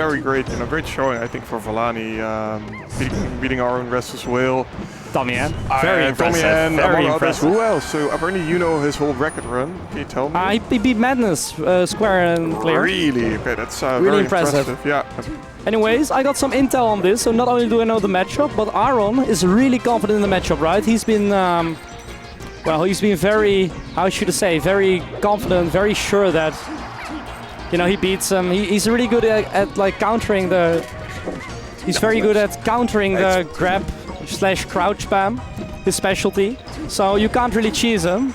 very great, great showing, I think, for Velani, beating our own Restless Whale. ThommyN. Very impressive. ThommyN, very impressive. Who else? So apparently you know his whole record run. Can you tell me? He beat Madness square and clear. Really? Okay, that's really very impressive. Yeah. Anyways, I got some intel on this, so not only do I know the matchup, but Aaron is really confident in the matchup, right? He's been, well, he's been very, how should I say, very confident, very sure that, he beats him. He's really good at like countering the, he's very good at countering the grab / crouch spam, his specialty. So you can't really cheese him.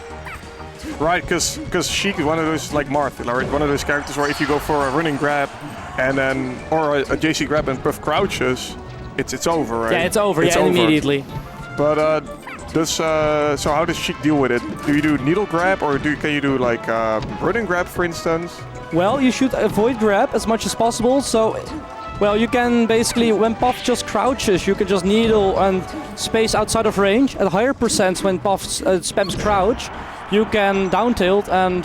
Right, because Sheik is one of those, like Marth, one of those characters where if you go for a running grab, and then, or a JC grab and Puff crouches, it's over, right? Yeah, it's over, immediately. But so how does Sheik deal with it? Do you do needle grab, or can you do like running grab, for instance? Well, you should avoid grab as much as possible. So, well, you can basically, when Puff just crouches, you can just needle and space outside of range. At higher percents, when Puff spams crouch, you can down tilt, and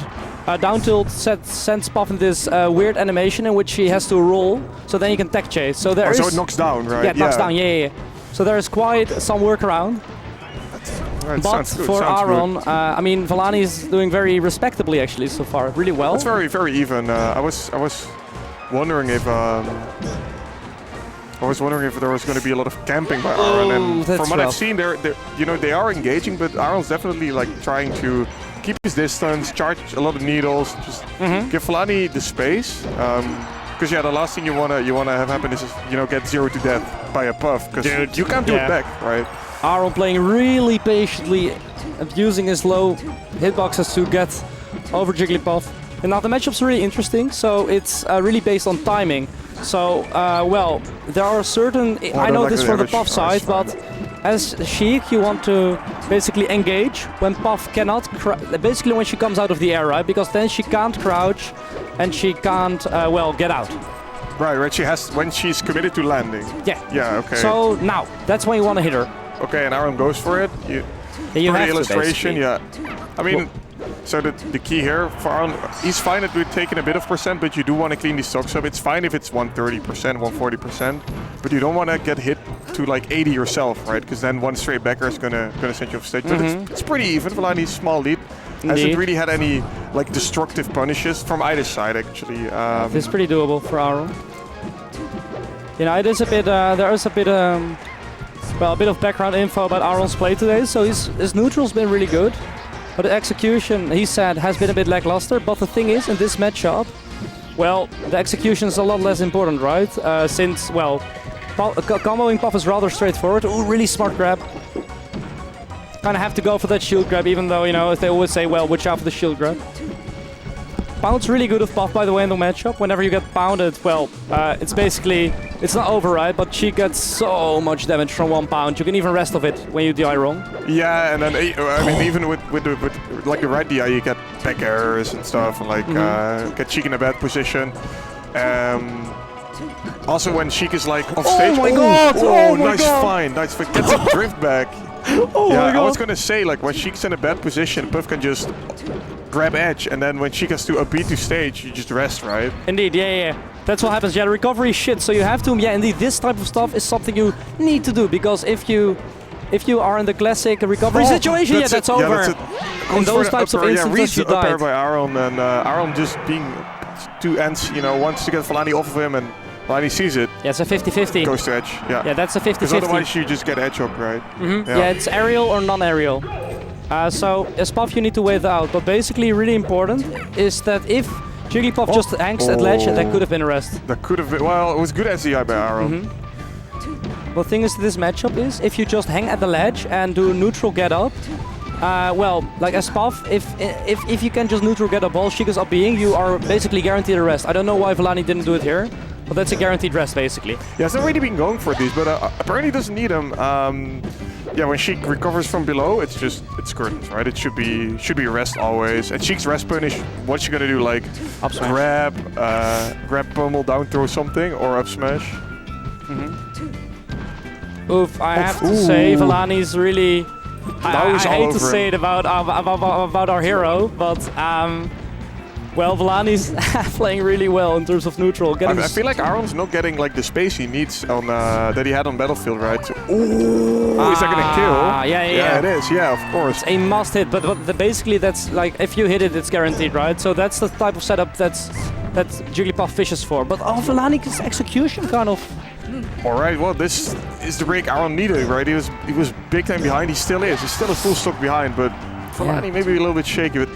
down tilt sends Puff in this weird animation in which he has to roll, so then you can tech chase. So there is, so it knocks down, right? Yeah, it knocks down, yeah. So there is quite some workaround. Right, but for Aaron, I mean, Velani is doing very respectably actually so far, really well. It's very, very even. I was wondering if there was going to be a lot of camping by Aaron, and from what I've seen, they are engaging, but Aaron's definitely like trying to keep his distance, charge a lot of needles, just give Velani the space. Because the last thing you wanna have happen is get 0 to death by a Puff, because you can't do it back, right? Aaron playing really patiently and using his low hitboxes to get over Jigglypuff. And now the matchup's really interesting, so it's really based on timing. So, well, there are certain... I know this from the Puff side, but as Sheik, you want to basically engage when Puff cannot... basically when she comes out of the air, right? Because then she can't crouch and she can't, well, get out. Right, she has... when she's committed to landing. Yeah. Yeah, okay. So now, that's when you want to hit her. Okay, and Aaron goes for it. You for the have illustration, to, I mean, so the key here for Aaron, he's fine at taking a bit of percent, but you do want to clean these stocks up. It's fine if it's 130%, 140%, but you don't want to get hit to like 80 yourself, right? Because then one straight backer is gonna send you off stage. But it's pretty even. Velani's small lead hasn't really had any like destructive punishes from either side, actually. It's pretty doable for Aaron. It is a bit. There is a bit. Well, a bit of background info about Aaron's play today. So his neutral's been really good, but the execution, he said, has been a bit lackluster. But the thing is, in this matchup, well, the execution is a lot less important, right? Since, well, comboing Puff is rather straightforward. Ooh, really smart grab. Kind of have to go for that shield grab, even though, if they always say, well, watch out for the shield grab. Pound's really good of Puff, by the way, in the matchup. Whenever you get pounded, well, it's basically, it's not over, right? But she gets so much damage from 1 pound. You can even rest of it when you DI wrong. Yeah, and then I mean, even with like the right DI, you get back errors and stuff, and like get Sheik in a bad position. Also, when Sheik is like off stage. Oh my god! Oh, nice find, nice find. Gets a drift back. Oh my god! I was gonna say, like, when Sheik's in a bad position, Puff can just grab edge, and then when Sheik has to beat to stage, you just rest, right? Indeed, yeah. That's what happens. Yeah, the recovery is shit, so you have to. Yeah, indeed, this type of stuff is something you need to do, because if you are in the classic recovery situation, that's over. In those types of instances, you died. By Aaron, and Aaron just being two ends, wants to get Velani off of him, and Velani sees it. Yeah, it's a 50-50. Goes to edge. Yeah, that's a 50-50. Because otherwise you just get edge up, right? Yeah, it's aerial or non-aerial. So as Puff, you need to wait that out. But basically, really important is that if Jigglypuff just hangs at ledge, that could have been a rest. That could have been. Well, it was good SDI by Aaron. The thing is, this matchup is if you just hang at the ledge and do neutral get up. Well, like as Puff, if you can just neutral get up while Sheik is up being, you are basically guaranteed a rest. I don't know why Velani didn't do it here, but that's a guaranteed rest basically. Yeah, it's not really been going for these, but apparently doesn't need them. Yeah, when Sheik recovers from below, it's curtains, right? It should be a rest always. And Sheik's rest punish, what's she gonna do? Like up smash. grab pummel, down throw something, or up smash. Oof, I have to say, Velani's really. I hate to say it about our hero, but Well, Velani's playing really well in terms of neutral. I feel like Aaron's not getting like the space he needs on that he had on Battlefield, right? So, ooh, is that gonna kill? Yeah, it is. Yeah, of course. It's a must hit, but basically that's like if you hit it, it's guaranteed, right? So that's the type of setup that Jigglypuff fishes for. But Velani's execution kind of. All right, well, this is the break Aaron needed, right? He was big time behind. He still is. He's still a full stock behind, but Velani maybe a little bit shaky. But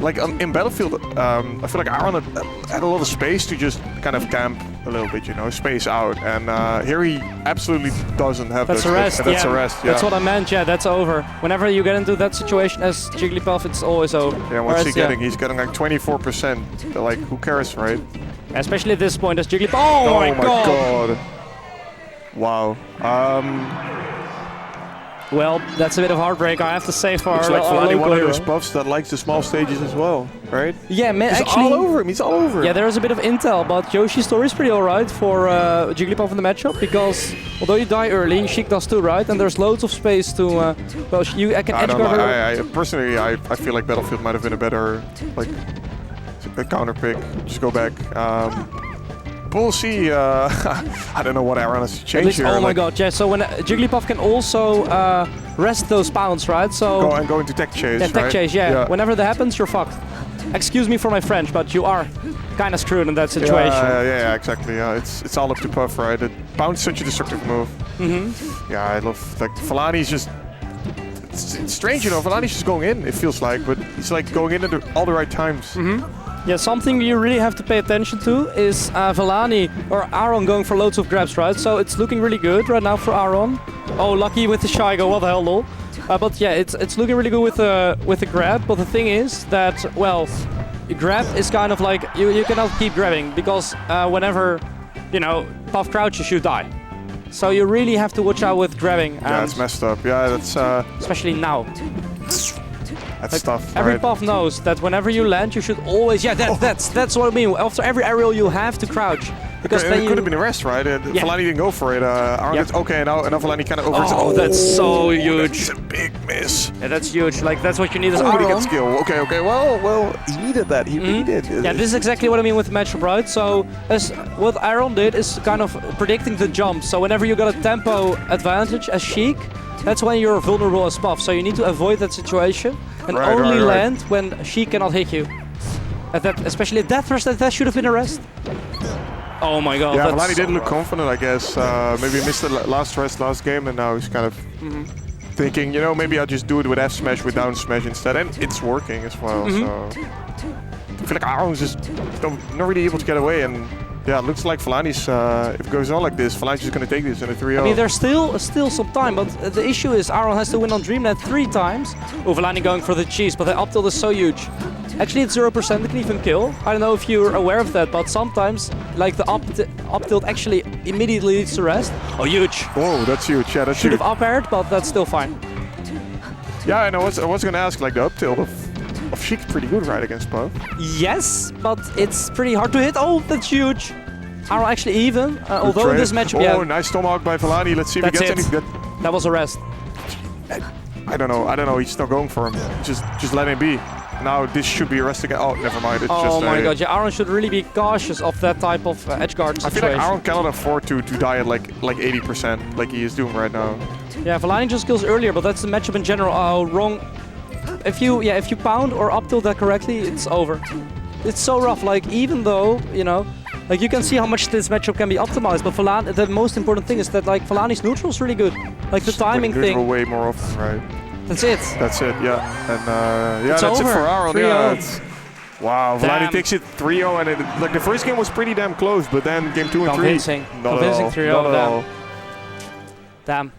like in Battlefield, I feel like Aaron had a lot of space to just kind of camp a little bit, you know, space out. And here he absolutely doesn't have that's that. A rest. That's a rest. Yeah. That's what I meant. Yeah, that's over. Whenever you get into that situation as Jigglypuff, it's always over. Yeah, what's he getting? He's getting like 24%. Like, who cares, right? Especially at this point as Jigglypuff. Oh my god. Wow. Well, that's a bit of heartbreak, I have to say, for looks our like Velani, one of hero. those buffs that likes the small stages as well, right? Yeah, man, he's actually, all over him. He's all over him. Yeah, there is a bit of intel, but Yoshi's story is pretty alright for Jigglypuff in the matchup, because although you die early, Sheik does too, right? And there's loads of space to, well, I can edge guard her. Personally, I feel like Battlefield might have been a better, like, a counter pick. Just go back. But we'll see. I don't know what Aaron has to change here. Oh my god, yeah. So when Jigglypuff can also rest those pounds, right? So go into tech chase. Yeah, tech chase. Yeah. Whenever that happens, you're fucked. Excuse me for my French, but you are kind of screwed in that situation. Yeah, exactly. Yeah, it's all up to Puff, right? Bounce is such a destructive move. Yeah, I love like Velani's just. It's strange, you know. Velani's just going in. It feels like, but he's like going in at all the right times. Yeah, something you really have to pay attention to is Velani or Aaron going for loads of grabs, right? So it's looking really good right now for Aaron. Oh, lucky with the shy go, what the hell, lol. But yeah, it's looking really good with the grab. But the thing is that, well, grab is kind of like you cannot keep grabbing because whenever, you know, Puff crouches, you die. So you really have to watch out with grabbing. Yeah, it's messed up. Yeah, that's especially now. That's like tough. Every right? Puff knows that whenever you land, you should always. Yeah, that's what I mean. After every aerial, you have to crouch because then it could have been a rest, right? Velani didn't go for it. Aaron gets okay, and now Velani kind of over. Oh, that's so huge. That's a big miss. Yeah, that's huge. Like that's what you need as Aaron. Aaron. Get skill. Okay. Well, he needed that. He needed. Yeah, this is exactly what I mean with the matchup, right? So as what Aaron did is kind of predicting the jump. So whenever you got a tempo advantage as Sheik, that's when you're vulnerable as Puff. So you need to avoid that situation and only land when Sheik cannot hit you. At that, especially at that thrust, that should have been a rest. Oh my god. Yeah, Velani didn't look confident, I guess. Maybe missed the last rest last game, and now he's kind of thinking, you know, maybe I'll just do it with F smash, with down smash instead, and it's working as well. So I feel like Aaron's just not really able to get away, and yeah, it looks like Velani's, if it goes on like this, Velani's just going to take this in a 3-0. I mean, there's still some time, but the issue is Aaron has to win on DreamNet 3 times. Oh, Velani going for the cheese, but the up tilt is so huge. Actually, it's 0%, it can even kill. I don't know if you're aware of that, but sometimes, like the up tilt actually immediately leads to rest. Oh, huge. Whoa, that's huge. Yeah, that's Should huge. have up aired, but that's still fine. Yeah, and I was going to ask, like, the up tilt of Sheik's pretty good, right, against Puff? Yes, but it's pretty hard to hit. Oh, that's huge. Aaron actually even, although in this matchup, Oh, nice tomahawk by Velani. Let's see if he gets anything. That was a rest. I don't know. He's not going for him. Just let him be. Now this should be a rest again. Oh, never mind. It's just my god, yeah, Aaron should really be cautious of that type of edge guard situation. I feel like Aaron cannot afford to die at like 80%, like he is doing right now. Yeah, Velani just kills earlier, but that's the matchup in general. Oh, wrong. If you pound or up tilt that correctly, it's over. It's so rough. Like even though, you know, like you can see how much this matchup can be optimized, but Velani, the most important thing is that like Velani's neutral is really good. Like the timing thing. Way more often, right? That's it. That's it, yeah. And yeah, it's that's over. It for Aaron. Yeah, wow, Damn. Velani takes it 3-0, and like the first game was pretty damn close, but then game 2 and 3. Convincing 3-0. Not at all. Damn.